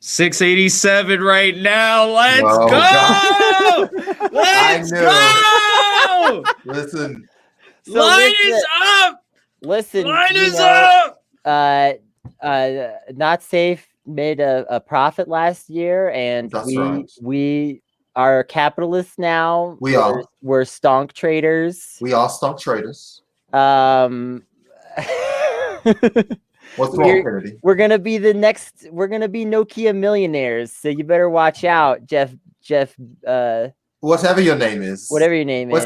687 right now. Let's Oh, go. God. Let's go. Listen. So Line is up. Listen, Line is up. Not Safe made a profit last year, and That's right. we are capitalists now. We're stonk traders. We are stock traders. What's wrong, Kennedy? We're gonna be Nokia millionaires, so you better watch out, Jeff. Whatever your name is. Whatever your name is.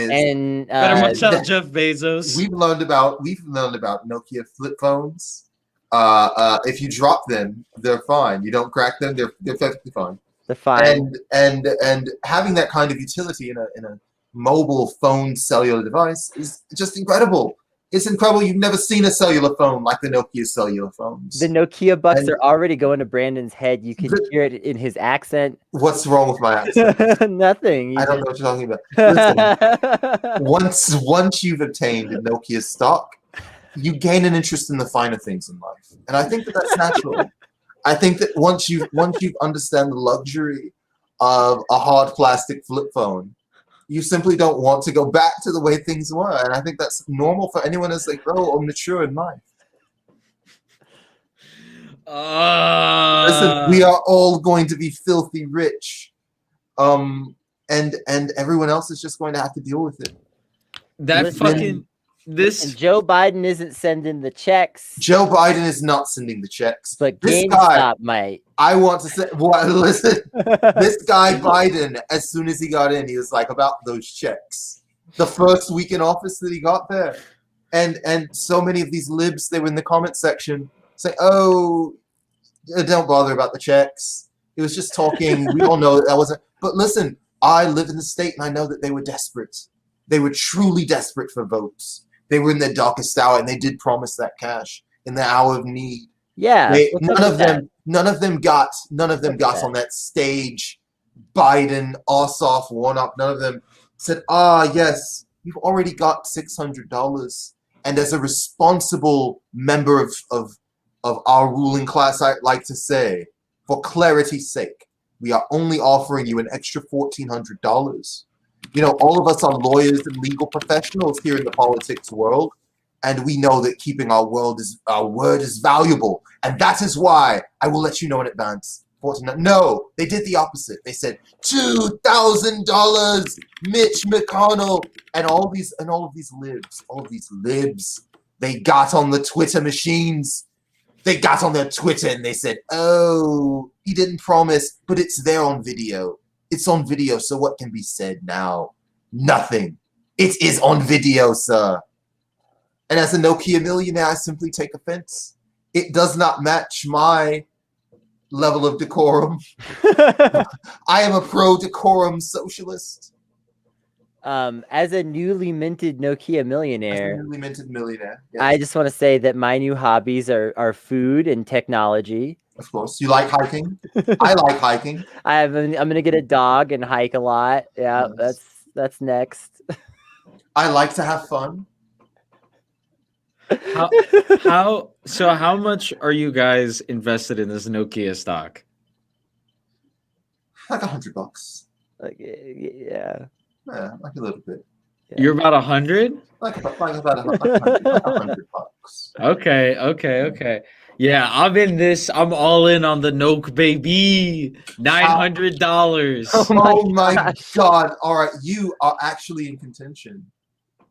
And better watch out, Jeff Bezos. We've learned about Nokia flip phones. If you drop them, they're fine. You don't crack them, they're perfectly fine. They're fine. And having that kind of utility in a mobile phone cellular device is just incredible. It's incredible. You've never seen a cellular phone like the Nokia cellular phones. The Nokia bucks are already going to Brandon's head. You can hear it in his accent. What's wrong with my accent? Nothing. I don't know what you're talking about. Listen, once you've obtained a Nokia stock, you gain an interest in the finer things in life, and I think that's natural. I think that once you understand the luxury of a hard plastic flip phone, you simply don't want to go back to the way things were. And I think that's normal for anyone as they grow or mature in life. Listen, we are all going to be filthy rich. And everyone else is just going to have to deal with it. And Joe Biden isn't sending the checks. Joe Biden is not sending the checks. But GameStop might. I want to say, listen, this guy Biden, as soon as he got in, he was like, about those checks. The first week in office that he got there. And so many of these libs, they were in the comment section saying, oh, don't bother about the checks. He was just talking. We all know that wasn't. But listen, I live in the state and I know that they were desperate. They were truly desperate for votes. They were in their darkest hour, and they did promise that cash in the hour of need. Yeah, none of them got on that stage. Biden, Ossoff, Warnock, none of them said, yes, you've already got $600. And as a responsible member of our ruling class, I'd like to say, for clarity's sake, we are only offering you an extra $1,400. You know, all of us are lawyers and legal professionals here in the politics world, and we know that keeping our word is valuable, and that is why I will let you know in advance. No, they did the opposite. They said $2,000, Mitch McConnell, and all of these libs, they got on the Twitter machines. They got on their Twitter and they said, "Oh, he didn't promise, but it's there on video." It's on video, so what can be said now? Nothing. It is on video, sir. And as a Nokia millionaire, I simply take offense. It does not match my level of decorum. I am a pro-decorum socialist. As a newly minted Nokia millionaire, yes. I just want to say that my new hobbies are food and technology. Of course. You like hiking? I like hiking. I'm gonna get a dog and hike a lot. Yeah, yes. That's next. I like to have fun. How much are you guys invested in this Nokia stock? Like $100. Yeah, like a little bit. Yeah. You're about 100? Like about $100. Okay. Yeah, I'm all in on the Noke, baby. $900. Oh my God. All right. You are actually in contention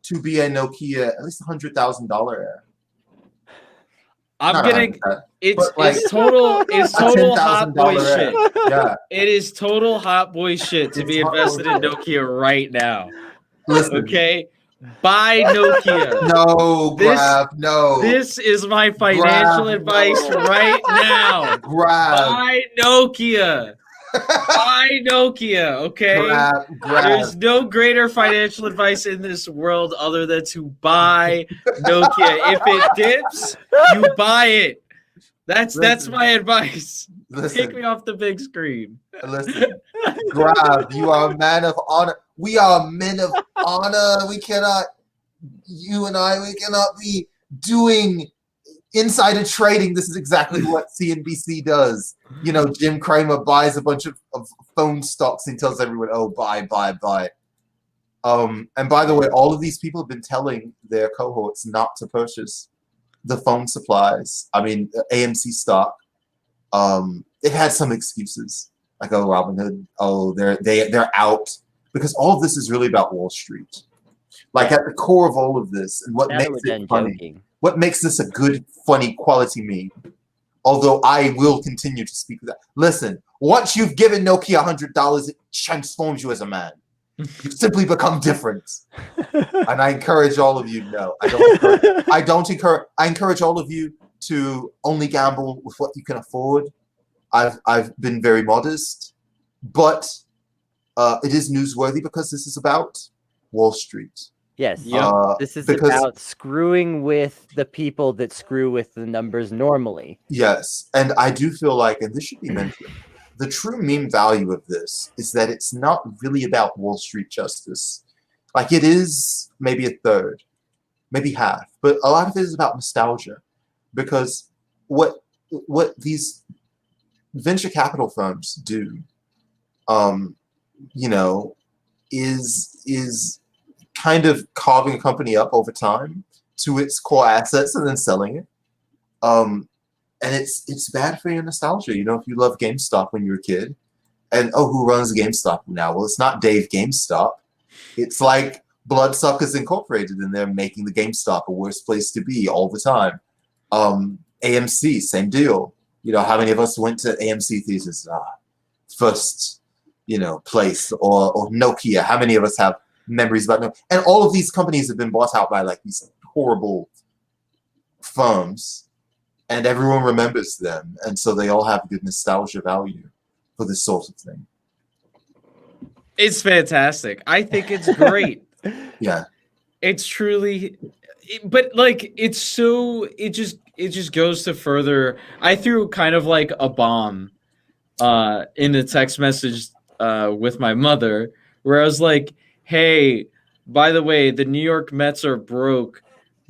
to be a Nokia, at least $100,000 heir. It's total hot boy shit. Yeah. It is total hot boy shit to be invested in Nokia right now. Listen. Okay? Buy Nokia. No. This is my financial advice right now. Buy Nokia. Buy Nokia, okay? There's no greater financial advice in this world other than to buy Nokia. If it dips, you buy it. That's my advice. Take me off the big screen. Listen, Grab, you are a man of honor. We are men of honor. We cannot be doing insider trading. This is exactly what CNBC does. Jim Cramer buys a bunch of phone stocks and tells everyone, oh, buy. And by the way, all of these people have been telling their cohorts not to purchase the phone supplies. I mean, AMC stock. They've had some excuses like, oh, Robinhood, oh, they're out, because all of this is really about Wall Street. Like at the core of all of this, and what makes it funny, what makes this a good, funny, quality meme. Although I will continue to speak with that. Listen, once you've given Nokia $100, it transforms you as a man. You simply become different. And I encourage all of you. No, I encourage all of you to only gamble with what you can afford. I've been very modest, but it is newsworthy because this is about Wall Street. Yes, this is about screwing with the people that screw with the numbers normally. Yes, and I do feel like, and this should be mentioned, the true meme value of this is that it's not really about Wall Street justice. Like, it is maybe a third, maybe half, but a lot of it is about nostalgia, because what these venture capital firms do, is kind of carving a company up over time to its core assets and then selling it. And it's bad for your nostalgia. If you love GameStop when you were a kid, and who runs GameStop now? Well, it's not Dave GameStop. It's like Bloodsuckers Incorporated, and they're making the GameStop a worse place to be all the time. AMC, same deal. How many of us went to AMC theaters? First, place, or Nokia. How many of us have memories about Nokia? And all of these companies have been bought out by like these horrible firms, and everyone remembers them, and so they all have good nostalgia value for this sort of thing. It's fantastic. I think it's great. Yeah, it's truly, but like it just goes to further. I threw kind of like a bomb in the text message with my mother, where I was like, hey, by the way, the New York Mets are broke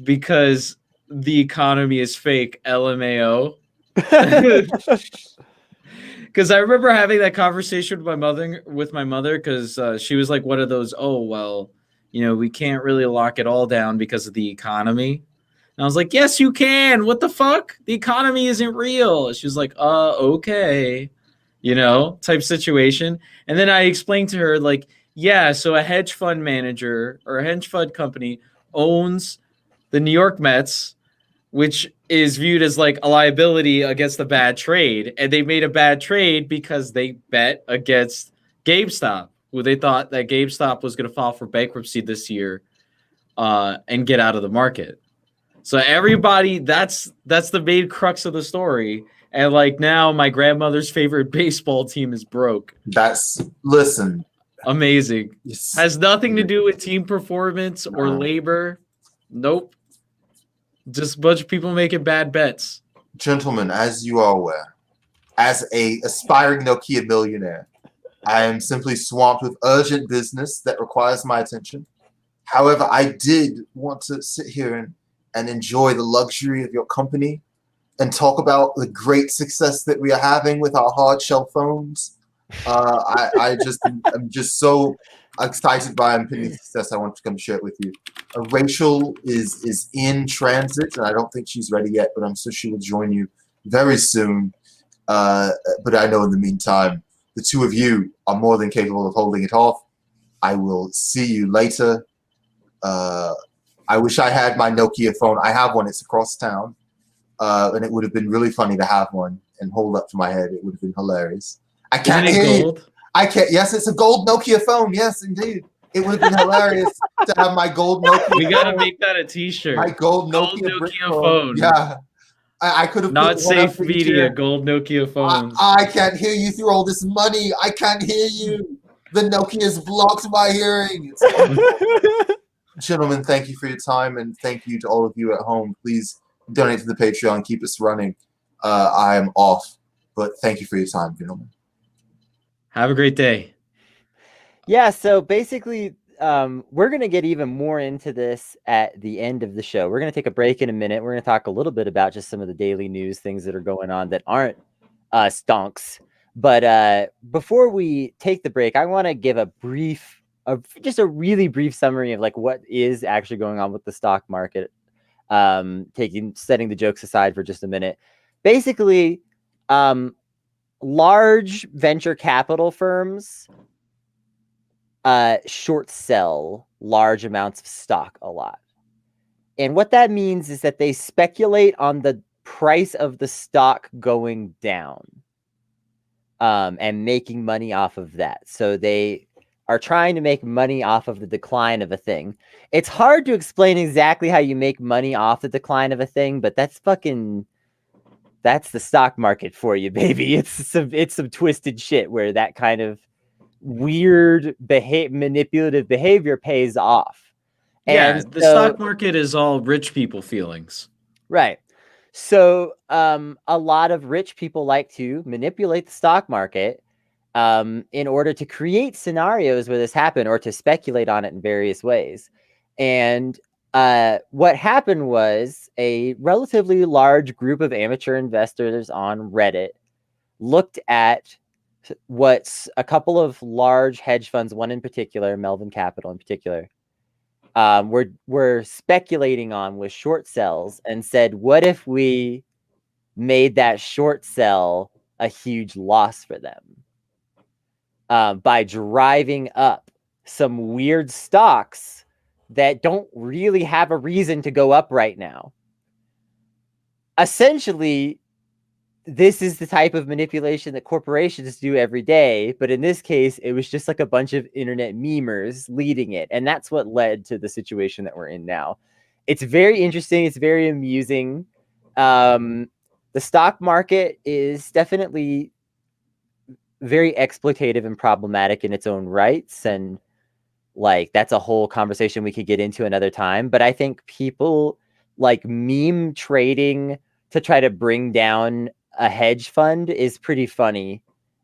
because the economy is fake, LMAO. Because I remember having that conversation with my mother, because she was like one of those, oh, well, we can't really lock it all down because of the economy. And I was like, yes, you can. What the fuck? The economy isn't real. She was like, okay, type situation. And then I explained to her, like, yeah, so a hedge fund manager or a hedge fund company owns the New York Mets, which is viewed as like a liability against a bad trade. And they made a bad trade because they bet against GameStop, who they thought that GameStop was going to file for bankruptcy this year and get out of the market. So everybody, that's the main crux of the story. And like now my grandmother's favorite baseball team is broke. Listen. Amazing. Yes. Has nothing to do with team performance or labor. Nope. Just a bunch of people making bad bets. Gentlemen, as you are aware, as a aspiring Nokia millionaire, I am simply swamped with urgent business that requires my attention. However, I did want to sit here and enjoy the luxury of your company and talk about the great success that we are having with our hard shell phones. I'm just so excited by impending success. I want to come share it with you. Rachel is in transit, and I don't think she's ready yet, but I'm sure she will join you very soon. But I know in the meantime, the two of you are more than capable of holding it off. I will see you later. I wish I had my Nokia phone. I have one. It's across town. And it would have been really funny to have one and hold up to my head. It would have been hilarious. I can't hear you. I can't. Yes, it's a gold Nokia phone. Yes, indeed. It would have been hilarious to have my gold Nokia. We gotta make that a T-shirt. My gold Nokia phone. Yeah, I could have. Not safe media. Gold Nokia phones. I can't hear you through all this money. I can't hear you. The Nokia's blocked my hearing. Gentlemen, thank you for your time, and thank you to all of you at home. Please donate to the Patreon. Keep us running. I am off, but thank you for your time, gentlemen. Have a great day. Yeah, so basically, we're going to get even more into this at the end of the show. We're going to take a break in a minute. We're going to talk a little bit about just some of the daily news, things that are going on that aren't stonks. But before we take the break, I want to give just a really brief summary of like what is actually going on with the stock market. Setting the jokes aside for just a minute. Basically, large venture capital firms short sell large amounts of stock a lot. And what that means is that they speculate on the price of the stock going down and making money off of that. So they are trying to make money off of the decline of a thing. It's hard to explain exactly how you make money off the decline of a thing, but that's the stock market for you, baby. It's some twisted shit where that kind of weird manipulative behavior pays off. Yeah, the stock market is all rich people feelings. Right. So a lot of rich people like to manipulate the stock market in order to create scenarios where this happened or to speculate on it in various ways. And what happened was a relatively large group of amateur investors on Reddit looked at what a couple of large hedge funds, one in particular, Melvin Capital in particular, were speculating on with short sells and said, what if we made that short sell a huge loss for them by driving up some weird stocks that don't really have a reason to go up right now? Essentially, this is the type of manipulation that corporations do every day. But in this case, it was just like a bunch of internet memers leading it. And that's what led to the situation that we're in now. It's very interesting. It's very amusing. The stock market is definitely very exploitative and problematic in its own rights. And like, that's a whole conversation we could get into another time. But I think people like meme trading to try to bring down a hedge fund is pretty funny,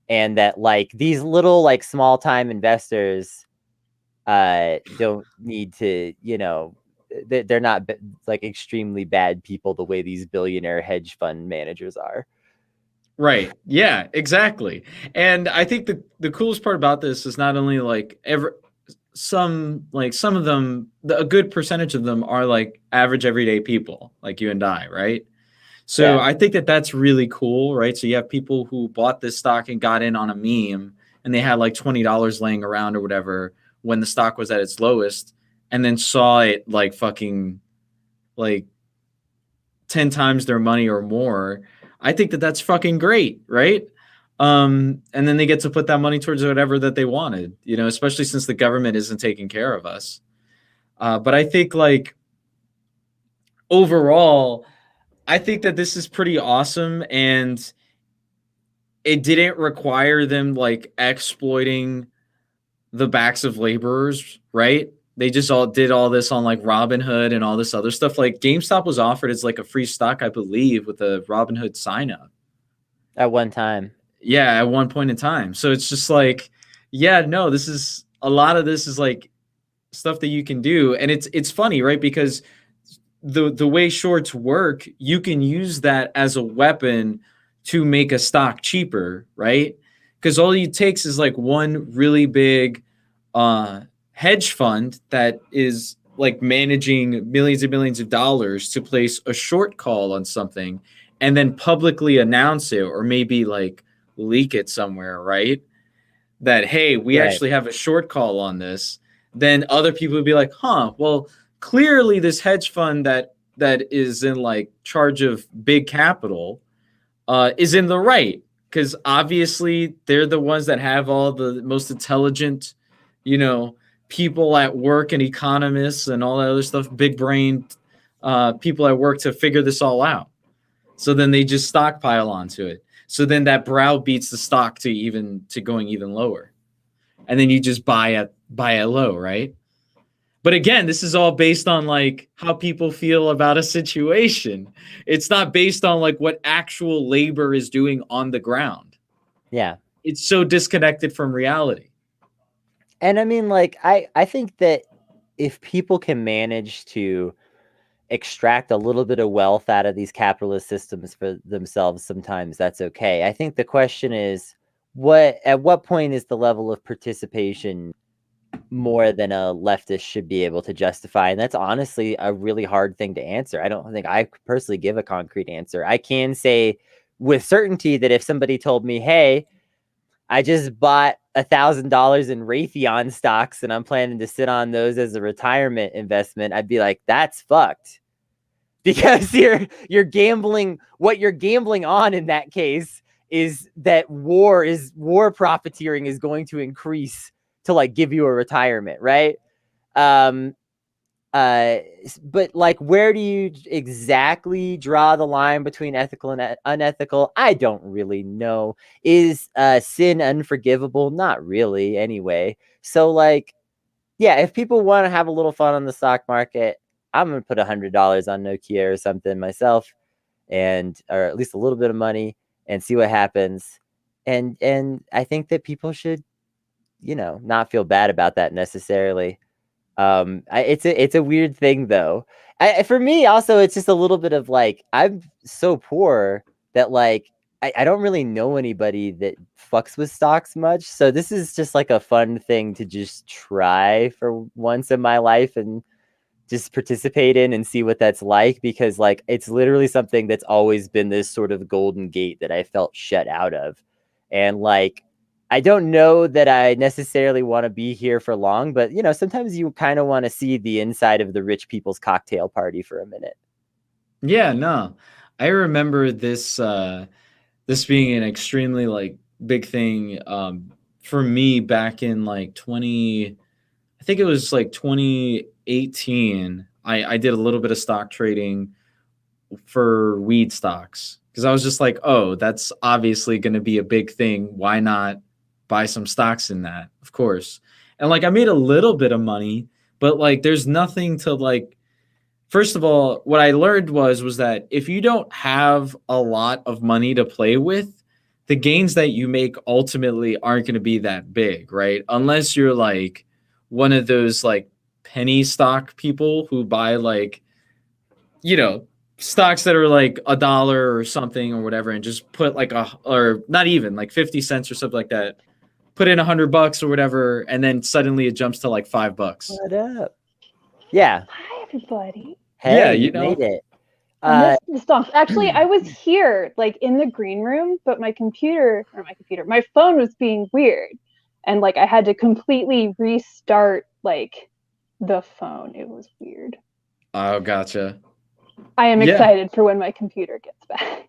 and that like these little like small time investors don't need to, they're not like extremely bad people the way these billionaire hedge fund managers are. Right. Yeah, exactly. And I think the coolest part about this is not only like some of them, a good percentage of them are like average everyday people like you and I, right? So yeah. I think that's really cool, right? So you have people who bought this stock and got in on a meme, and they had like $20 laying around or whatever when the stock was at its lowest, and then saw it like fucking like 10 times their money or more. I think that's fucking great, right? And then they get to put that money towards whatever that they wanted, especially since the government isn't taking care of us. But I think like overall, I think that this is pretty awesome, and it didn't require them like exploiting the backs of laborers, right? They just all did all this on like Robinhood and all this other stuff. Like GameStop was offered as like a free stock, I believe, with a Robinhood sign up. At one time. Yeah, at one point in time. So it's just like, yeah, no, a lot of this is like stuff that you can do. And it's funny, right? Because the way shorts work, you can use that as a weapon to make a stock cheaper, right? Because all it takes is like one really big hedge fund that is like managing millions and millions of dollars to place a short call on something and then publicly announce it, or maybe like leak it somewhere, right? That, hey, we actually have a short call on this. Then other people would be like, well, clearly this hedge fund that is in like charge of big capital is in the right, because obviously they're the ones that have all the most intelligent, people at work and economists and all that other stuff, big brain people at work to figure this all out. So then they just stockpile onto it. So then that browbeats the stock to going even lower. And then you just buy at low, right? But again, this is all based on like how people feel about a situation. It's not based on like what actual labor is doing on the ground. Yeah. It's so disconnected from reality. And I mean, like, I think that if people can manage to extract a little bit of wealth out of these capitalist systems for themselves, sometimes that's okay. I think the question is, at what point is the level of participation more than a leftist should be able to justify? And that's honestly a really hard thing to answer. I don't think I personally give a concrete answer. I can say with certainty that if somebody told me, hey, I just bought $1,000 in Raytheon stocks and I'm planning to sit on those as a retirement investment, I'd be like, that's fucked. Because you're gambling. What you're gambling on in that case is that war profiteering is going to increase to like give you a retirement, right? But like, where do you exactly draw the line between ethical and unethical? I don't really know. Is sin unforgivable? Not really, anyway. So like, yeah, if people want to have a little fun on the stock market, I'm gonna put $100 on Nokia or something myself, or at least a little bit of money, and see what happens. And I think that people should, not feel bad about that necessarily. It's a weird thing though. For me also, it's just a little bit of like, I'm so poor that like I don't really know anybody that fucks with stocks much. So this is just like a fun thing to just try for once in my life and just participate in and see what that's like, because like it's literally something that's always been this sort of golden gate that I felt shut out of. And like, I don't know that I necessarily want to be here for long, but sometimes you kind of want to see the inside of the rich people's cocktail party for a minute. Yeah, no. I remember this this being an extremely like big thing for me back in like I think it was like 2018. I did a little bit of stock trading for weed stocks because I was just like, oh, that's obviously going to be a big thing. Why not buy some stocks in that? Of course. And like I made a little bit of money, but like there's nothing to like. First of all, what I learned was that if you don't have a lot of money to play with, the gains that you make ultimately aren't going to be that big, right? Unless you're like one of those like penny stock people who buy like, stocks that are like $1 or something or whatever, and just put like or not even like 50 cents or something like that, put in $100 or whatever, and then suddenly it jumps to like $5. What up? Yeah. Hi, everybody. Hey, yeah, you made it. I missed the Stonks. Actually, I was here, like in the green room, but my phone was being weird, and like I had to completely restart like the phone. It was weird. Oh, gotcha. I am excited for when my computer gets back.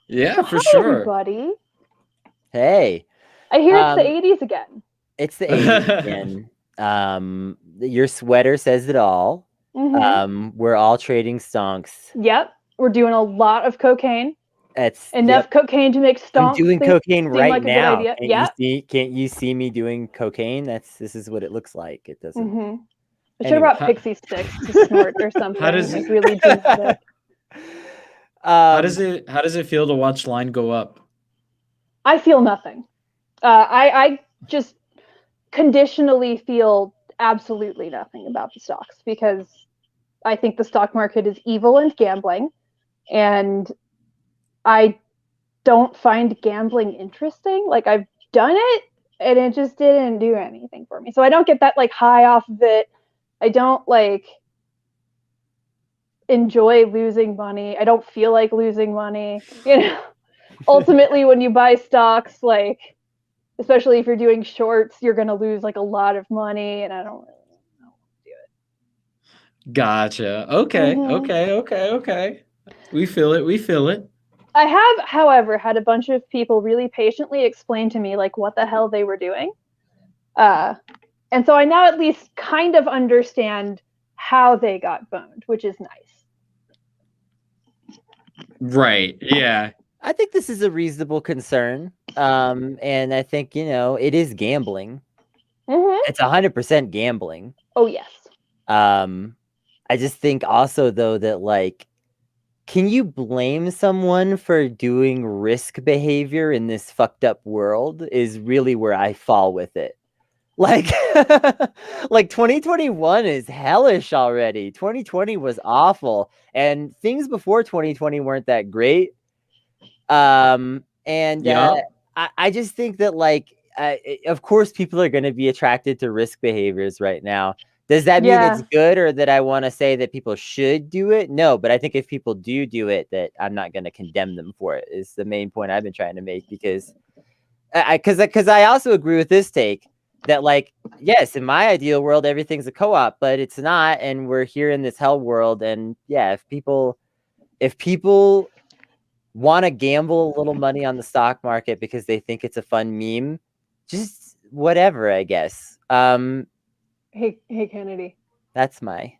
Yeah, for sure. Everybody. Hey. I hear it's the 80s again. It's the 80s again. Your sweater says it all. Mm-hmm. We're all trading stonks. Yep. We're doing a lot of cocaine. That's enough cocaine to make stonks. I'm doing cocaine right now. Can't you see me doing cocaine? This is what it looks like. It doesn't. Mm-hmm. I should have brought pixie sticks to snort or something. How does it really dramatic. How does it feel to watch line go up? I feel nothing. I just conditionally feel absolutely nothing about the stocks because I think the stock market is evil and gambling, and I don't find gambling interesting. Like I've done it and it just didn't do anything for me. So I don't get that like high off of it. I don't like enjoy losing money. I don't feel like losing money. Ultimately when you buy stocks, like especially if you're doing shorts, you're going to lose like a lot of money, and I don't really know how to do it. Gotcha. Okay. Mm-hmm. Okay. We feel it. I have, however, had a bunch of people really patiently explain to me like what the hell they were doing. And so I now at least kind of understand how they got boned, which is nice. Right. Yeah. I think this is a reasonable concern. And I think, it is gambling. Mm-hmm. It's 100% gambling. Oh, yes. I just think also, though, that, like, can you blame someone for doing risk behavior in this fucked up world is really where I fall with it. Like, like 2021 is hellish already. 2020 was awful, and things before 2020 weren't that great. I just think that, like, of course, people are going to be attracted to risk behaviors right now. Does that mean it's good, or that I want to say that people should do it? No, but I think if people do it, that I'm not going to condemn them for it, is the main point I've been trying to make, because I also agree with this take that, like, yes, in my ideal world, everything's a co-op, but it's not, and we're here in this hell world. And yeah, if people want to gamble a little money on the stock market because they think it's a fun meme, just whatever, I guess. Hey, Kennedy. That's my.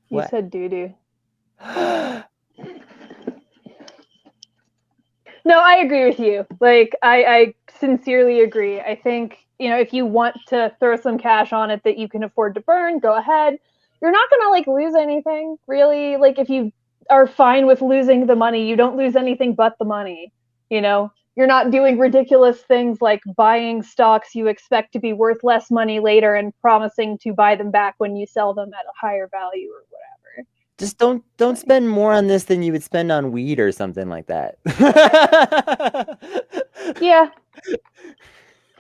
You said doo-doo. No, I agree with you. Like, I sincerely agree. I think, if you want to throw some cash on it that you can afford to burn, go ahead. You're not going to, like, lose anything, really. Like, if you are fine with losing the money, you don't lose anything but the money. You're not doing ridiculous things like buying stocks you expect to be worth less money later and promising to buy them back when you sell them at a higher value or whatever. Just don't spend more on this than you would spend on weed or something like that. Yeah.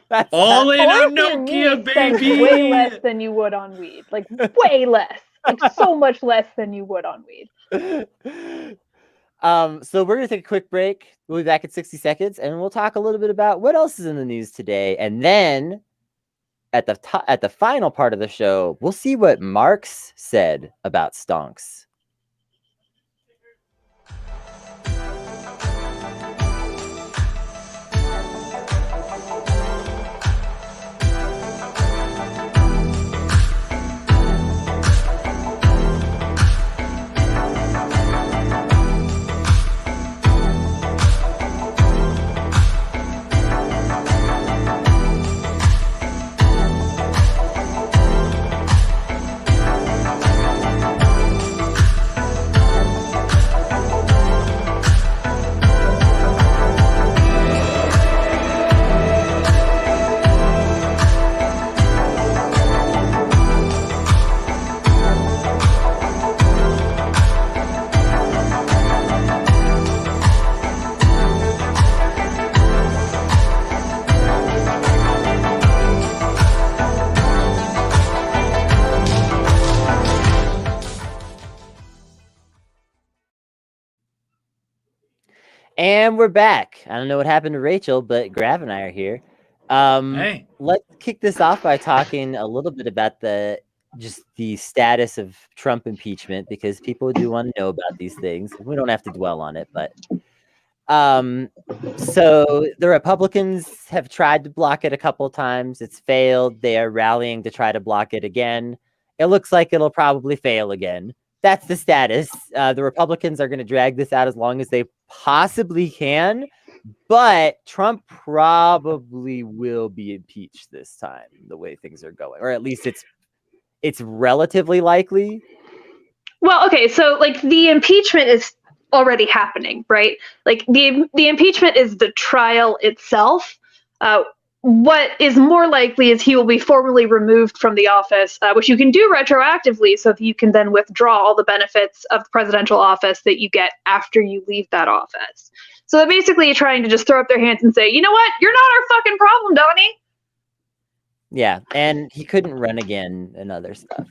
That's all in on Nokia, baby. Way less than you would on weed. Like, way less. Like, so much less than you would on weed. So we're going to take a quick break. We'll be back in 60 seconds, and we'll talk a little bit about what else is in the news today. And then at the final part of the show, we'll see what Marx said about Stonks. And we're back. I don't know what happened to Rachel, but Grav and I are here. Hey. Let's kick this off by talking a little bit about the status of Trump impeachment, because people do want to know about these things. We don't have to dwell on it, but so the Republicans have tried to block it a couple of times. It's failed. They are rallying to try to block it again. It looks like it'll probably fail again. That's the status. The Republicans are going to drag this out as long as they possibly can, but Trump probably will be impeached this time, the way things are going, or at least it's relatively likely. Well, okay, so like the impeachment is already happening, right? Like the impeachment is the trial itself. What is more likely is he will be formally removed from the office, which you can do retroactively, so that you can then withdraw all the benefits of the presidential office that you get after you leave that office. So they're basically trying to just throw up their hands and say, you know what? You're not our fucking problem, Donnie. Yeah, and he couldn't run again and other stuff.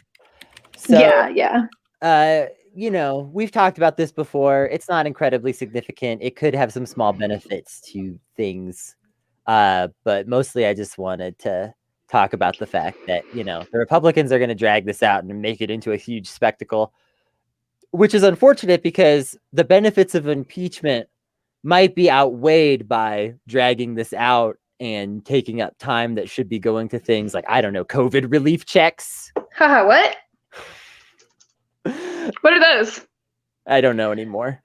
So, yeah. We've talked about this before. It's not incredibly significant. It could have some small benefits to things. But mostly I just wanted to talk about the fact that, the Republicans are going to drag this out and make it into a huge spectacle, which is unfortunate because the benefits of impeachment might be outweighed by dragging this out and taking up time that should be going to things like, I don't know, COVID relief checks. Haha, what? What are those? I don't know anymore.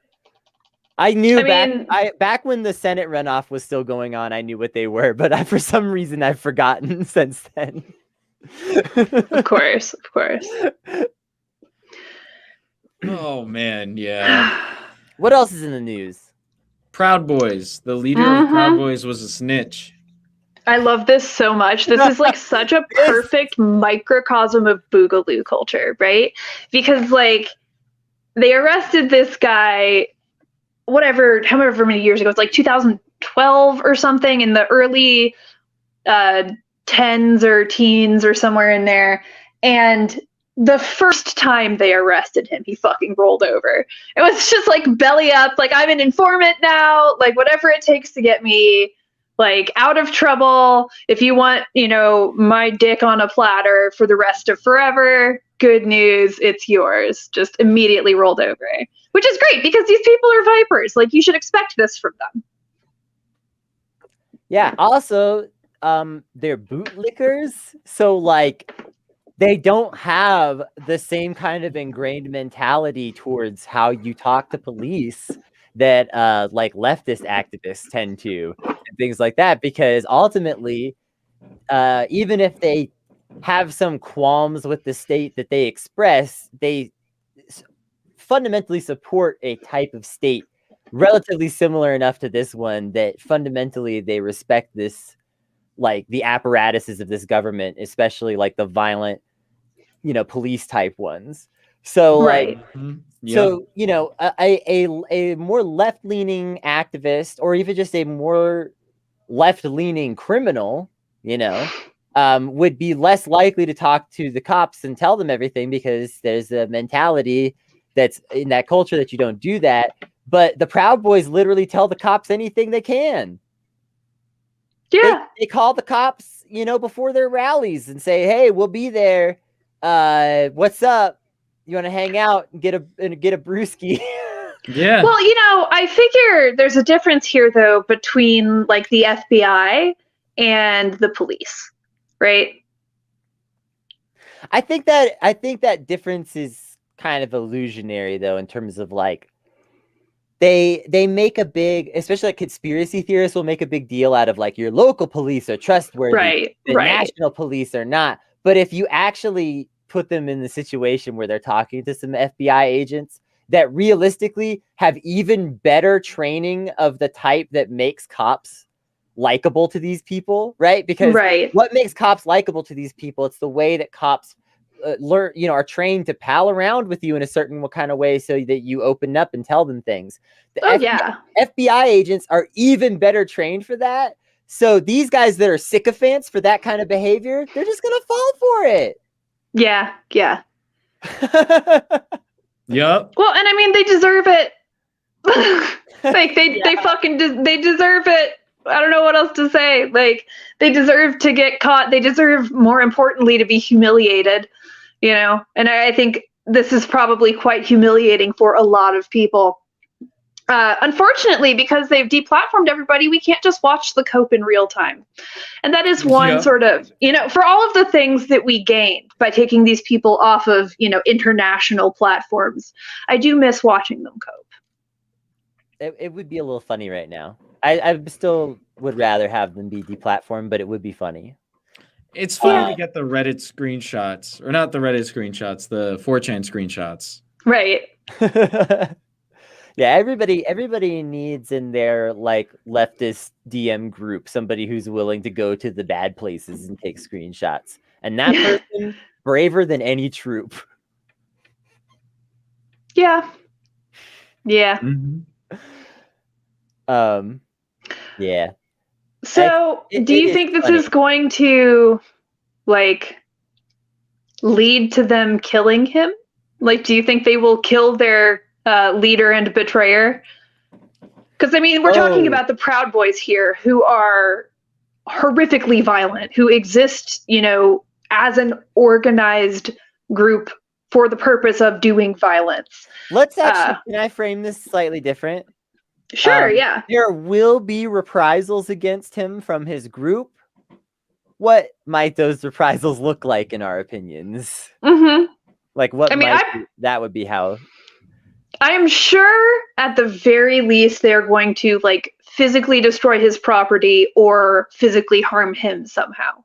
I knew back when the Senate runoff was still going on, I knew what they were, but for some reason I've forgotten since then. Of course. Oh man, yeah. What else is in the news? Proud Boys. The leader of Proud Boys was a snitch. I love this so much. This is like such a perfect microcosm of Boogaloo culture, right? Because like they arrested this guy, however many years ago, it's like 2012 or something, in the early tens or teens or somewhere in there. And the first time they arrested him, he fucking rolled over. It was just like belly up, like I'm an informant now, like whatever it takes to get me like out of trouble. If you want, my dick on a platter for the rest of forever, good news, it's yours. Just immediately rolled over, which is great because these people are vipers. Like you should expect this from them. Yeah. Also, they're bootlickers, so like they don't have the same kind of ingrained mentality towards how you talk to police that like leftist activists tend to, and things like that, because ultimately even if they have some qualms with the state that they express, they fundamentally support a type of state relatively similar enough to this one that fundamentally they respect this, like the apparatuses of this government, especially like the violent police type ones. So like so a more left-leaning activist, or even just a more left-leaning criminal, would be less likely to talk to the cops and tell them everything, because there's a mentality that's in that culture that you don't do that. But the Proud Boys literally tell the cops anything they can. Yeah, they call the cops, before their rallies and say, "Hey, we'll be there. What's up? You want to hang out and get a brewski?" Yeah. Well, I figure there's a difference here, though, between like the FBI and the police, right? I think that difference is kind of illusionary, though, in terms of like they make a big, especially like conspiracy theorists will make a big deal out of like your local police are trustworthy, right? The national police are not. But if you actually put them in the situation where they're talking to some FBI agents that realistically have even better training of the type that makes cops likable to these people, right? Because what makes cops likable to these people, it's the way that cops learn, are trained to pal around with you in a certain kind of way so that you open up and tell them things. The FBI agents are even better trained for that. So these guys that are sycophants for that kind of behavior, they're just going to fall for it. Yeah. Yep. Well, and I mean, they deserve it. Like they deserve it. I don't know what else to say. Like they deserve to get caught. They deserve, more importantly, to be humiliated, and I think this is probably quite humiliating for a lot of people. Unfortunately, because they've deplatformed everybody, we can't just watch the cope in real time. And that is one sort of, for all of the things that we gained by taking these people off of, international platforms, I do miss watching them cope. It would be a little funny right now. I still would rather have them be deplatformed, but it would be funny. It's funny to get the Reddit screenshots, or not the Reddit screenshots, the 4chan screenshots. Right. Yeah, everybody needs in their like leftist DM group somebody who's willing to go to the bad places and take screenshots. And that person, braver than any troop. Yeah. Yeah. Mm-hmm. Yeah. So, do you think this is going to like lead to them killing him? Like, do you think they will kill their leader and betrayer? Because I mean, we're talking about the Proud Boys here, who are horrifically violent, who exist, as an organized group for the purpose of doing violence. Let's actually, can I frame this slightly different? Sure, yeah. There will be reprisals against him from his group. What might those reprisals look like in our opinions? Mm-hmm. Like what that would be how... I'm sure at the very least they're going to like physically destroy his property or physically harm him somehow.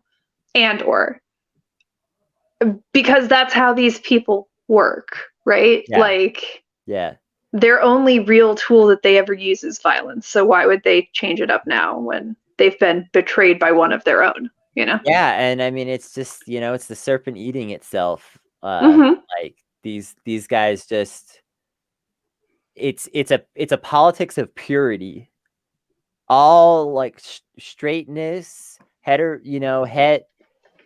Because that's how these people work, right? Yeah. Like, yeah. their only real tool that they ever use is violence. So why would they change it up now when they've been betrayed by one of their own? Yeah, and I mean, it's just it's the serpent eating itself. Like these guys just it's a politics of purity. All like straightness, het,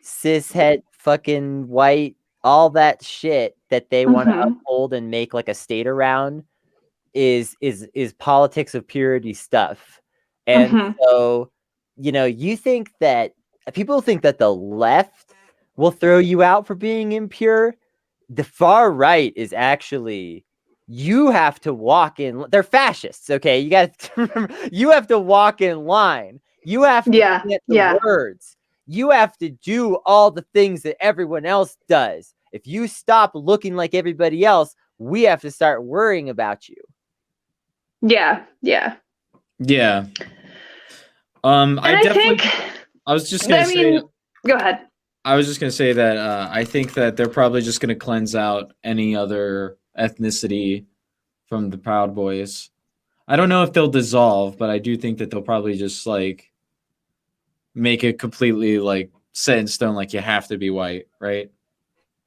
cis het, fucking white, all that shit that they want to uphold and make like a state around is politics of purity stuff. And so, you think that people think that the left will throw you out for being impure. The far right is actually, you have to walk in. They're fascists, okay? You got to remember, you have to walk in line. You have to get the words. You have to do all the things that everyone else does. If you stop looking like everybody else, we have to start worrying about you. Yeah. I was just gonna say. Go ahead. I was just gonna say that I think that they're probably just gonna cleanse out any other ethnicity from the Proud Boys. I don't know if they'll dissolve, but I do think that they'll probably just like make it completely like set in stone, like you have to be white, right?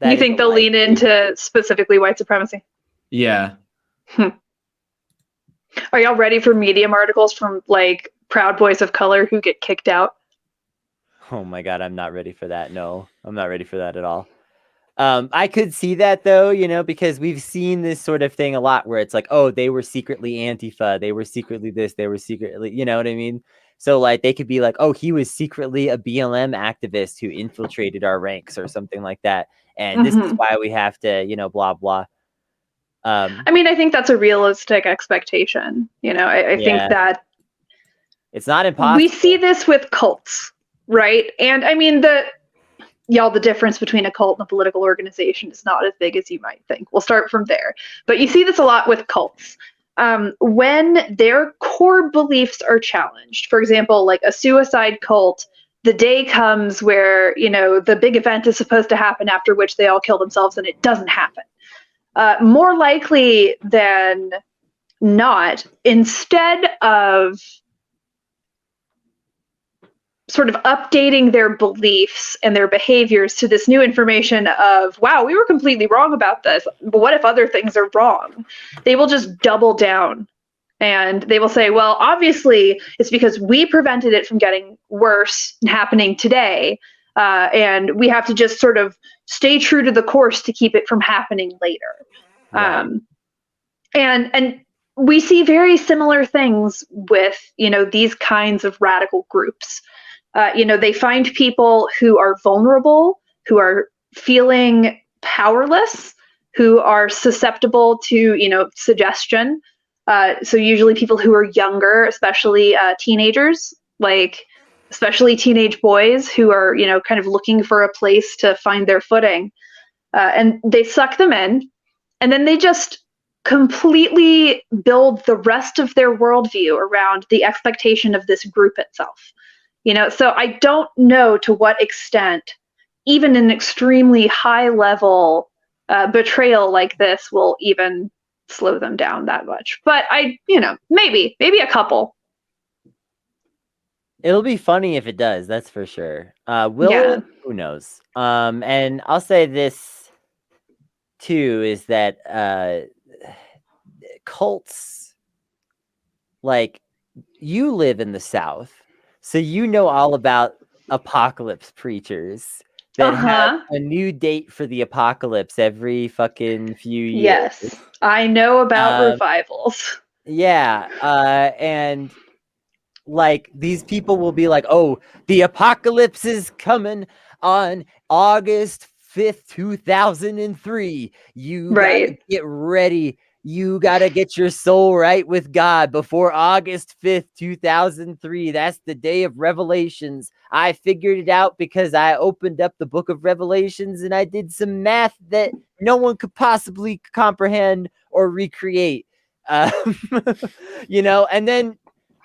You think they'll lean into specifically white supremacy? Yeah. Are y'all ready for Medium articles from like Proud Boys of color who get kicked out? Oh my God, I'm not ready for that. No, I'm not ready for that at all. I could see that though, because we've seen this sort of thing a lot where it's like, oh, they were secretly Antifa. They were secretly this. They were secretly, you know what I mean? So like they could be like, oh, he was secretly a BLM activist who infiltrated our ranks or something like that. And this is why we have to, blah, blah. I mean, I think that's a realistic expectation. I think that it's not impossible. We see this with cults, right? And I mean, the difference between a cult and a political organization is not as big as you might think. We'll start from there. But you see this a lot with cults. When their core beliefs are challenged, for example, like a suicide cult, the day comes where, the big event is supposed to happen after which they all kill themselves and it doesn't happen. More likely than not, instead of sort of updating their beliefs and their behaviors to this new information of, wow, we were completely wrong about this, but what if other things are wrong? They will just double down and they will say, well, obviously it's because we prevented it from getting worse and happening today. And we have to just sort of stay true to the course to keep it from happening later. Right. And we see very similar things with, these kinds of radical groups. They find people who are vulnerable, who are feeling powerless, who are susceptible to, suggestion. So usually people who are younger, especially teenagers, especially teenage boys who are, kind of looking for a place to find their footing. And they suck them in, and then they just completely build the rest of their worldview around the expectation of this group itself. So I don't know to what extent even an extremely high level betrayal like this will even slow them down that much. But maybe a couple. It'll be funny if it does, that's for sure. Who knows? And I'll say this too, is that cults, like, you live in the South, so you know all about apocalypse preachers that have a new date for the apocalypse every fucking few years. Yes, I know about revivals. Yeah, and like these people will be like, oh, the apocalypse is coming on August 5th, 2003. You gotta get ready. You got to get your soul right with God before August 5th, 2003. That's the day of Revelations. I figured it out because I opened up the book of Revelations and I did some math that no one could possibly comprehend or recreate. And then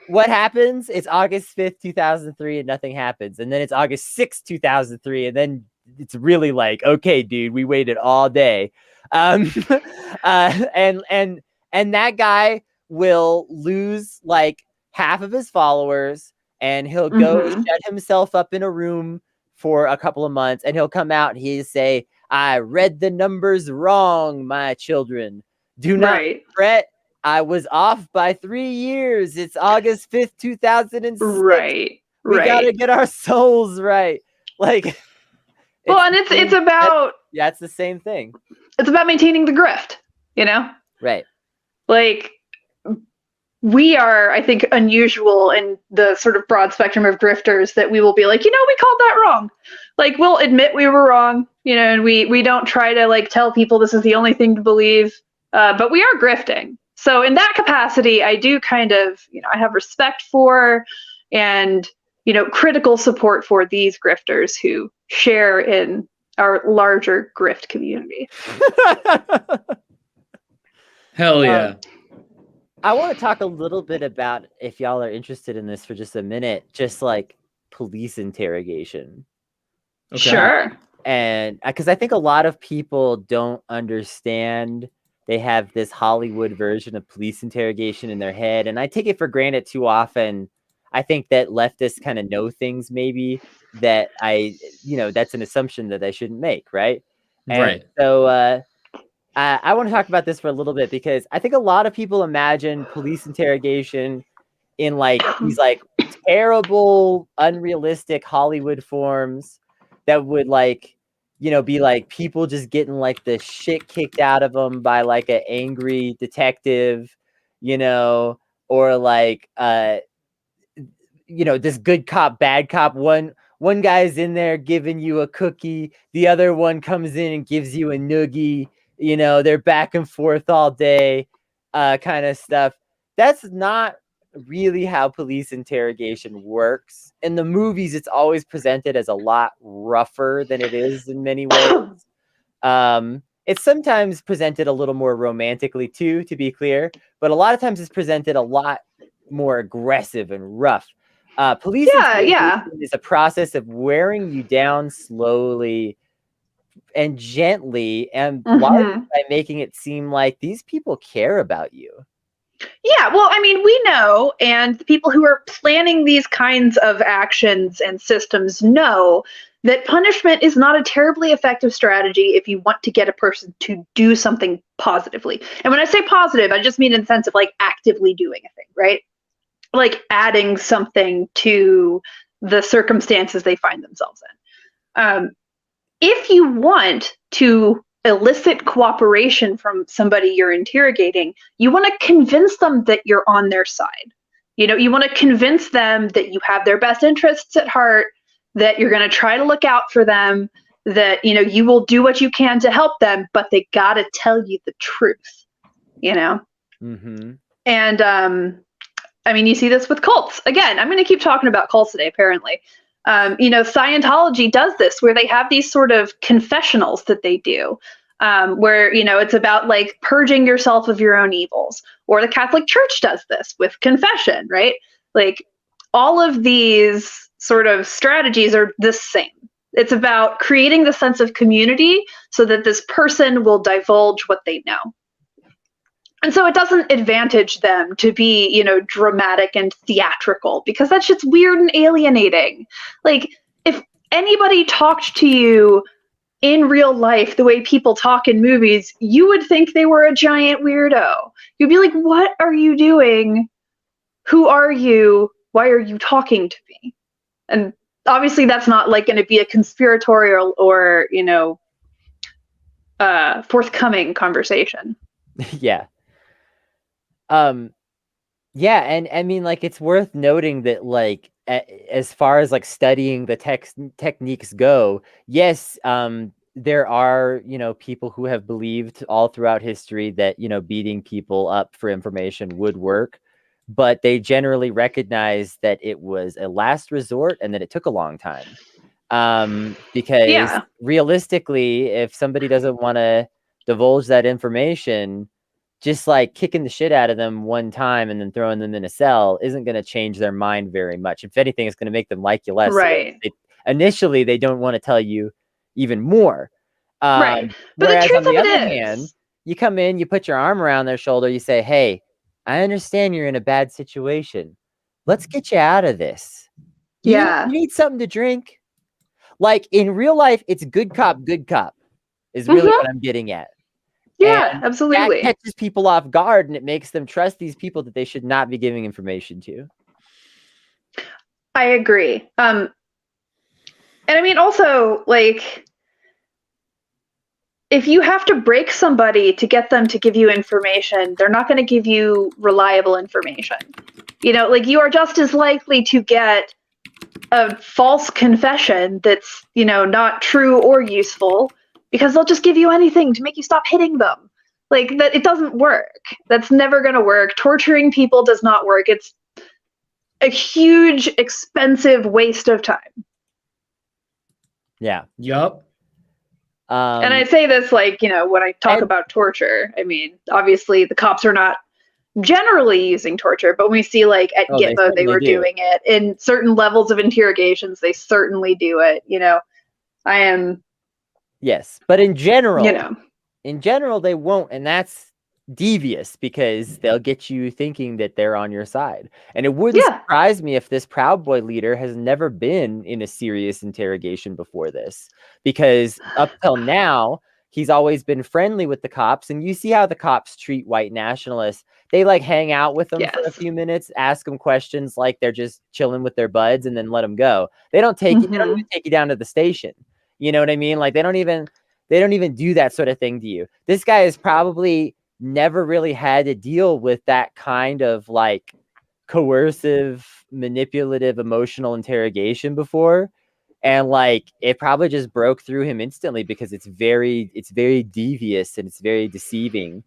what happens? It's August 5th, 2003 and nothing happens. And then it's August 6th, 2003. And then it's really like, okay, dude, we waited all day. And And that guy will lose like half of his followers, and he'll go shut himself up in a room for a couple of months, and he'll come out and he'll say, I read the numbers wrong, my children. Do not fret. I was off by 3 years. It's August 5th, 2006. We gotta get our souls right. Like, well, and it's about it's the same thing. It's about maintaining the grift, you know? Right. Like, we are, I think, unusual in the sort of broad spectrum of grifters that we will be like, we called that wrong. Like, we'll admit we were wrong, and we don't try to like tell people this is the only thing to believe, but we are grifting. So in that capacity, I do kind of, I have respect for and, critical support for these grifters who share in our larger grift community. Hell yeah. I want to talk a little bit about, if y'all are interested in this for just a minute, just like police interrogation. Okay. Sure. And because I think a lot of people don't understand, they have this Hollywood version of police interrogation in their head. And I take it for granted too often. I think that leftists kind of know things maybe that that's an assumption that I shouldn't make. Right. And so, I want to talk about this for a little bit because I think a lot of people imagine police interrogation in like these like terrible, unrealistic Hollywood forms that would like, be like people just getting like the shit kicked out of them by like an angry detective, or like, this good cop, bad cop. One guy's in there giving you a cookie. The other one comes in and gives you a noogie. They're back and forth all day, kind of stuff. That's not really how police interrogation works. In the movies, it's always presented as a lot rougher than it is in many ways. It's sometimes presented a little more romantically too, to be clear, but a lot of times it's presented a lot more aggressive and rough. Police interrogation is a process of wearing you down slowly and gently, and largely by making it seem like these people care about you. Yeah, well, I mean, we know, and the people who are planning these kinds of actions and systems know that punishment is not a terribly effective strategy if you want to get a person to do something positively. And when I say positive, I just mean in the sense of like actively doing a thing, right? Like adding something to the circumstances they find themselves in. If you want to elicit cooperation from somebody you're interrogating, you want to convince them that you're on their side. You want to convince them that you have their best interests at heart, that you're going to try to look out for them, that, you will do what you can to help them, but they got to tell you the truth, And, I mean, you see this with cults. Again, I'm going to keep talking about cults today, apparently. Scientology does this where they have these sort of confessionals that they do, where, it's about like purging yourself of your own evils. Or the Catholic Church does this with confession, right? Like all of these sort of strategies are the same. It's about creating the sense of community so that this person will divulge what they know. And so it doesn't advantage them to be, dramatic and theatrical, because that's just weird and alienating. Like, if anybody talked to you in real life the way people talk in movies, you would think they were a giant weirdo. You'd be like, what are you doing? Who are you? Why are you talking to me? And obviously that's not like going to be a conspiratorial or, forthcoming conversation. Yeah. Yeah, and I mean, like, it's worth noting that, like, as far as like studying the techniques go, yes, there are, people who have believed all throughout history that, beating people up for information would work, but they generally recognize that it was a last resort and that it took a long time. Because realistically, if somebody doesn't want to divulge that information, just like kicking the shit out of them one time and then throwing them in a cell isn't going to change their mind very much. If anything, it's going to make them like you less. Right. Initially, they don't want to tell you even more. Right. But whereas on the other hand, You come in, you put your arm around their shoulder, you say, hey, I understand you're in a bad situation. Let's get you out of this. You need something to drink. Like in real life, it's good cop is really what I'm getting at. Yeah, and absolutely. That catches people off guard, and it makes them trust these people that they should not be giving information to. I agree. And I mean, also, like, if you have to break somebody to get them to give you information, they're not going to give you reliable information. You know, like, you are just as likely to get a false confession that's, you know, not true or useful, because they'll just give you anything to make you stop hitting them. Like, that, it doesn't work. That's never going to work. Torturing people does not work. It's a huge, expensive waste of time. Yeah. Yup. And I say this, like, you know, when I talk about torture, I mean, obviously the cops are not generally using torture, but we see, like, at Gitmo, they were doing it. In certain levels of interrogations, they certainly do it, you know. Yes, but in general, you know, they won't, and that's devious because they'll get you thinking that they're on your side. And it wouldn't surprise me if this Proud Boy leader has never been in a serious interrogation before this, because up till now he's always been friendly with the cops, and you see how the cops treat white nationalists. They like hang out with them for a few minutes, ask them questions like they're just chilling with their buds, and then let them go. They don't take you, they don't even take you down to the station. You know what I mean? Like they don't even do that sort of thing to you. This guy is probably never really had to deal with that kind of like coercive, manipulative, emotional interrogation before. And like it probably just broke through him instantly because it's very devious and it's very deceiving.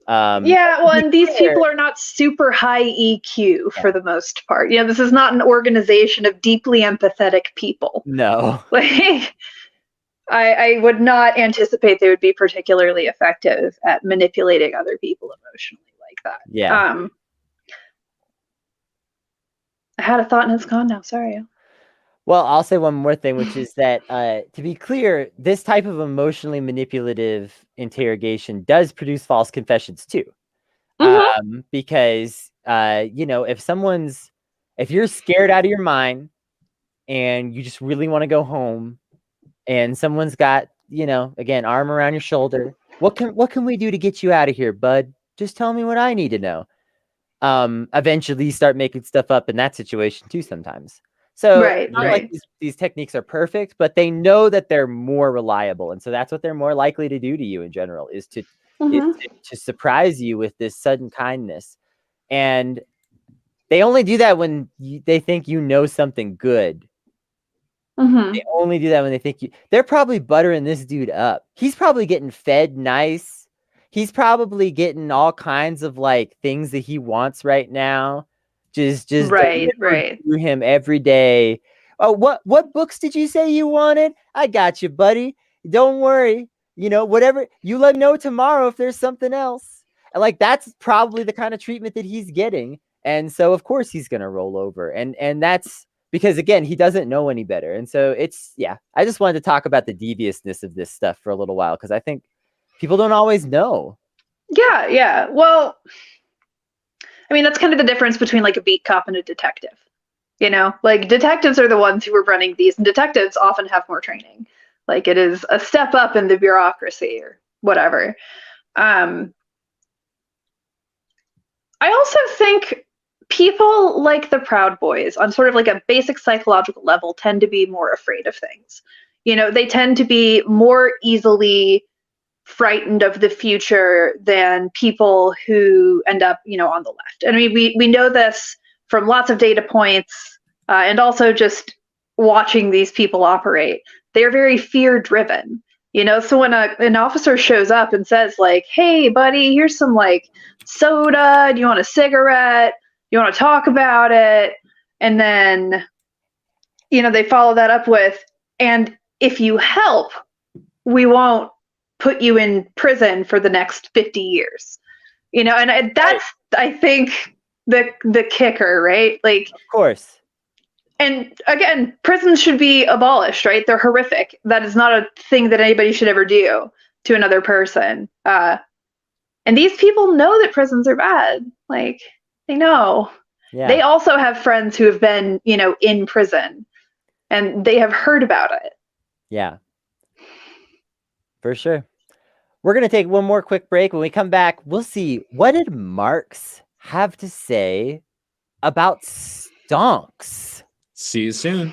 Yeah, well, and these people are not super high EQ for the most part. You know, this is not an organization of deeply empathetic people. No. Like, I would not anticipate they would be particularly effective at manipulating other people emotionally like that. Yeah. I had a thought and it's gone now. Sorry. Well, I'll say one more thing, which is that, to be clear, this type of emotionally manipulative interrogation does produce false confessions too. Because, you know, if you're scared out of your mind and you just really want to go home, and someone's got, you know, again, arm around your shoulder, what can we do to get you out of here, bud? Just tell me what I need to know. Eventually you start making stuff up in that situation too sometimes. So like these techniques are perfect, but they know that they're more reliable. And so that's what they're more likely to do to you in general, is to surprise you with this sudden kindness. And they only do that when they think you know something good. They only do that when they think they're probably buttering this dude up. He's probably getting fed nice. He's probably getting all kinds of like things that he wants right now. Just through him every day. Oh, what books did you say you wanted? I got you, buddy. Don't worry. You know, whatever, you let me know tomorrow if there's something else. And like that's probably the kind of treatment that he's getting. And so of course he's gonna roll over. And that's because, again, he doesn't know any better. And so it's, I just wanted to talk about the deviousness of this stuff for a little while, because I think people don't always know. Yeah. Well, I mean, that's kind of the difference between like a beat cop and a detective. You know, like detectives are the ones who are running these, and detectives often have more training. Like it is a step up in the bureaucracy or whatever. I also think people like the Proud Boys on sort of like a basic psychological level tend to be more afraid of things. You know, they tend to be more easily frightened of the future than people who end up, you know, on the left. And I mean, we know this from lots of data points, and also just watching these people operate. They're very fear driven. You know, so when an officer shows up and says like, hey buddy, here's some like soda, do you want a cigarette? You want to talk about it? And then, you know, they follow that up with, and if you help, we won't put you in prison for the next 50 years. You know, and that's, I think, the kicker, right? Like, of course. And again, prisons should be abolished, right? They're horrific. That is not a thing that anybody should ever do to another person. And these people know that prisons are bad. Like, they know. Yeah. They also have friends who have been, in prison, and they have heard about it. Yeah. For sure. We're going to take one more quick break. When we come back, we'll see what did Marx have to say about Stonks. See you soon.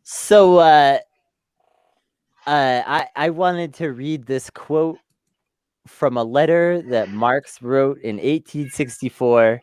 So I wanted to read this quote from a letter that Marx wrote in 1864.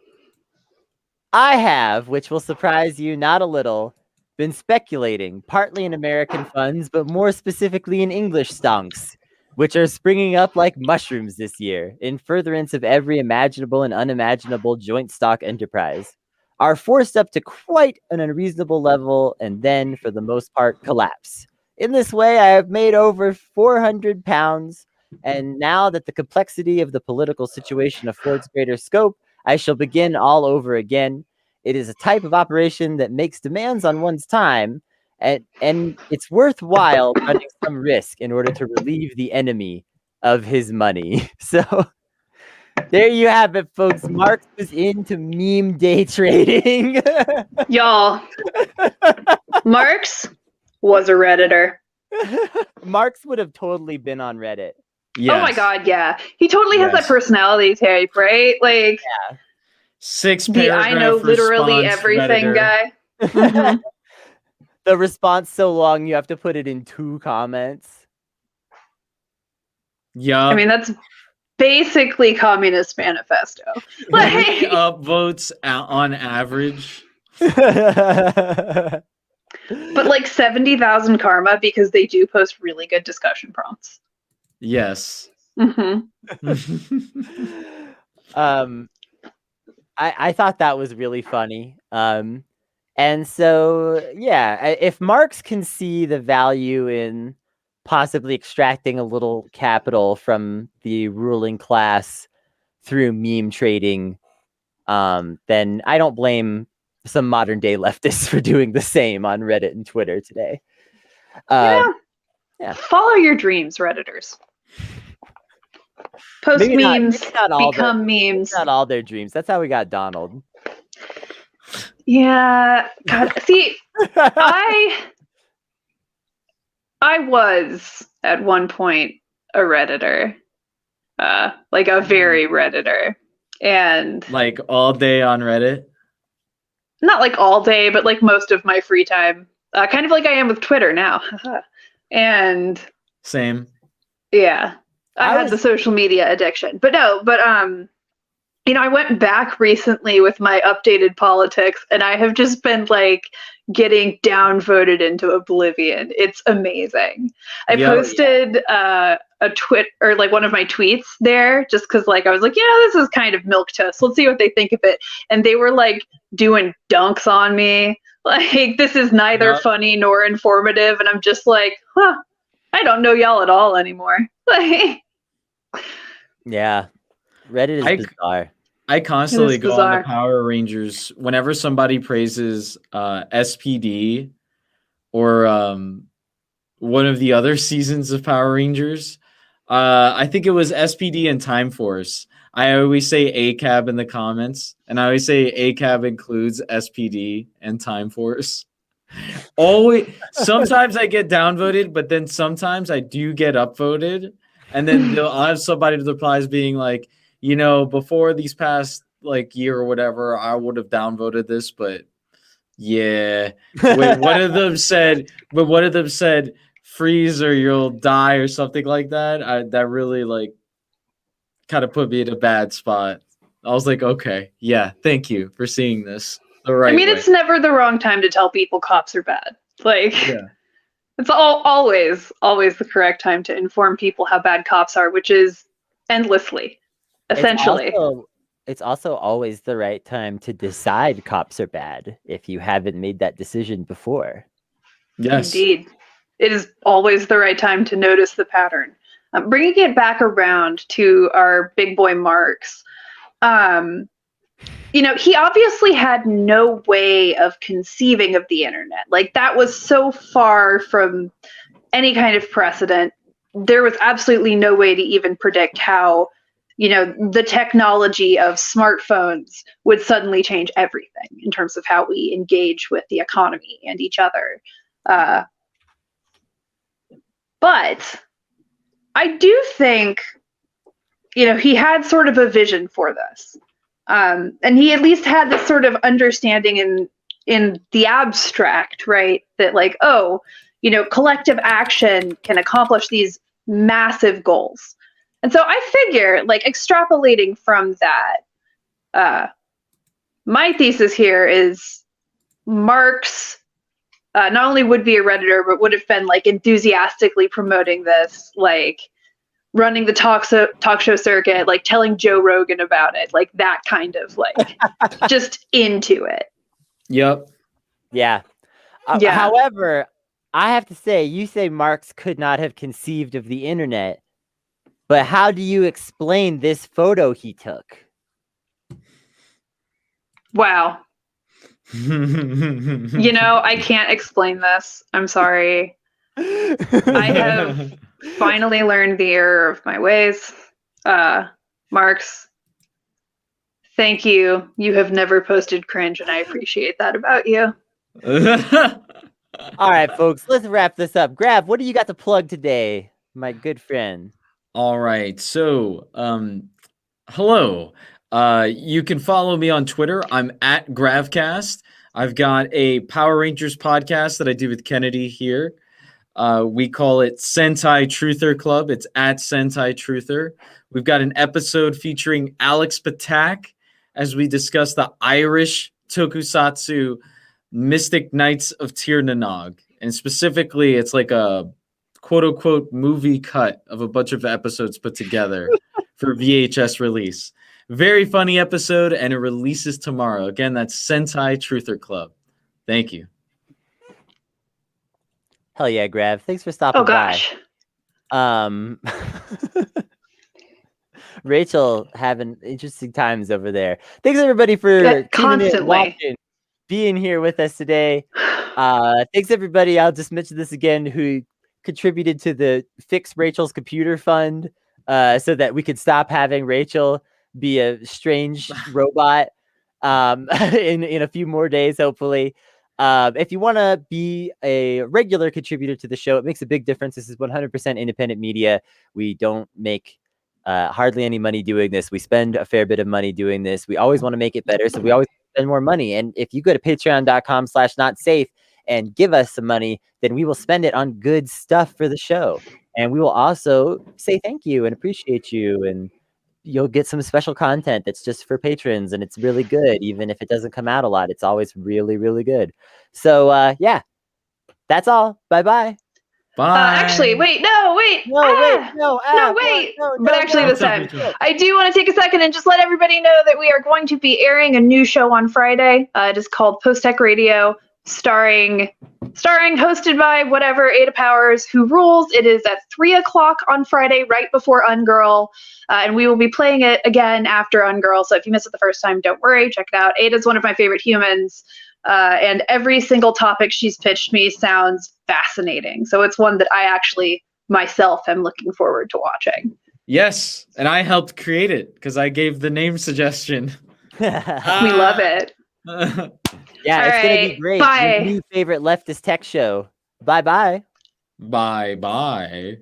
I have, which will surprise you not a little, been speculating, partly in American funds, but more specifically in English stonks, which are springing up like mushrooms this year, in furtherance of every imaginable and unimaginable joint stock enterprise, are forced up to quite an unreasonable level and then, for the most part, collapse. In this way, I have made over £400, and now that the complexity of the political situation affords greater scope, I shall begin all over again. It is a type of operation that makes demands on one's time, and it's worthwhile running some risk in order to relieve the enemy of his money. So there you have it, folks. Marx was into meme day trading. Y'all, Marx was a Redditor. Marx would have totally been on Reddit. Yes. Oh my God, yeah. He totally has that personality type, right? Like, yeah. 6 the I know literally everything Redditor. guy. Mm-hmm. The response so long you have to put it in 2 comments. Yeah. I mean, that's basically Communist Manifesto. How many upvotes on average? But But like 70,000 karma because they do post really good discussion prompts. Yes. Mm-hmm. I thought that was really funny. And so, yeah, if Marx can see the value in possibly extracting a little capital from the ruling class through meme trading, then I don't blame some modern day leftists for doing the same on Reddit and Twitter today. Yeah. Yeah. Follow your dreams, Redditors. Post Maybe memes, not all become memes. Not all their dreams. That's how we got Donald. Yeah. God, see, I was at one point a Redditor, like a very Redditor, and like all day on Reddit. Not like all day, but like most of my free time, kind of like I am with Twitter now. And same. Yeah, I had the social media addiction, but I went back recently with my updated politics, and I have just been like getting downvoted into oblivion. It's amazing. I posted a tweet or like one of my tweets there just because like I was like, this is kind of milquetoast. Let's see what they think of it. And they were like doing dunks on me. Like, this is neither funny nor informative. And I'm just like, I don't know y'all at all anymore. Yeah. Reddit is bizarre. I constantly go on the Power Rangers whenever somebody praises SPD or one of the other seasons of Power Rangers. I think it was SPD and Time Force. I always say ACAB in the comments, and I always say ACAB includes SPD and Time Force. Always. Sometimes I get downvoted, but then sometimes I do get upvoted, and then I'll have somebody that replies being like, before these past like year or whatever, I would have downvoted this, but yeah. One of them said, freeze or you'll die or something like that. That really like kind of put me in a bad spot. I was like, okay, yeah, thank you for seeing this the right way. It's never the wrong time to tell people cops are bad. Like, it's always the correct time to inform people how bad cops are, which is endlessly, essentially. It's also always the right time to decide cops are bad if you haven't made that decision before. Yes. Indeed. It is always the right time to notice the pattern. Bringing it back around to our big boy Marx, he obviously had no way of conceiving of the internet. Like, that was so far from any kind of precedent. There was absolutely no way to even predict how, the technology of smartphones would suddenly change everything in terms of how we engage with the economy and each other. But I do think, he had sort of a vision for this. And he at least had this sort of understanding in the abstract, right? That like, collective action can accomplish these massive goals. And so I figure, like, extrapolating from that, my thesis here is Marx not only would be a Redditor, but would have been like enthusiastically promoting this, like running the talk show circuit, like telling Joe Rogan about it, like that kind of like just into it. Yep. Yeah. However, I have to say, you say Marx could not have conceived of the internet, but how do you explain this photo he took? Wow. I can't explain this. I'm sorry. I have finally learned the error of my ways. Marx, thank you. You have never posted cringe, and I appreciate that about you. All right, folks, let's wrap this up. Grav, what do you got to plug today, my good friend? All right. So, hello. You can follow me on Twitter. I'm at Gravcast. I've got a Power Rangers podcast that I do with Kennedy here. We call it Sentai Truther Club. It's at Sentai Truther. We've got an episode featuring Alex Patak as we discuss the Irish tokusatsu Mystic Knights of Tir Nanog. And specifically, it's like a quote-unquote movie cut of a bunch of episodes put together for VHS release. Very funny episode, and it releases tomorrow. Again, that's Sentai Truther Club. Thank you. Hell yeah, Grav. Thanks for stopping by. Rachel having interesting times over there. Thanks everybody for tuning in, watching, being here with us today. Thanks everybody. I'll just mention this again, who contributed to the Fix Rachel's Computer Fund so that we could stop having Rachel be a strange robot in a few more days, hopefully. If you want to be a regular contributor to the show, it makes a big difference. This is 100% independent media. We don't make hardly any money doing this. We spend a fair bit of money doing this. We always want to make it better, so we always spend more money. And if you go to patreon.com/notsafe and give us some money, then we will spend it on good stuff for the show. And we will also say thank you and appreciate you. And you'll get some special content that's just for patrons, and it's really good. Even if it doesn't come out a lot, it's always really, really good. So, yeah, that's all. Bye-bye. Bye. Actually, wait. But actually, this time, I do want to take a second and just let everybody know that we are going to be airing a new show on Friday. It is called Post Tech Radio, starring, hosted by whatever, Ada Powers, who rules. It is at 3:00 on Friday, right before Ungirl. And we will be playing it again after Ungirl. So if you missed it the first time, don't worry, check it out. Ada's one of my favorite humans. And every single topic she's pitched me sounds fascinating. So it's one that I actually myself am looking forward to watching. Yes, and I helped create it because I gave the name suggestion. We love it. Yeah, All it's gonna be right. great. Bye. Your new favorite leftist tech show. Bye bye. Bye bye.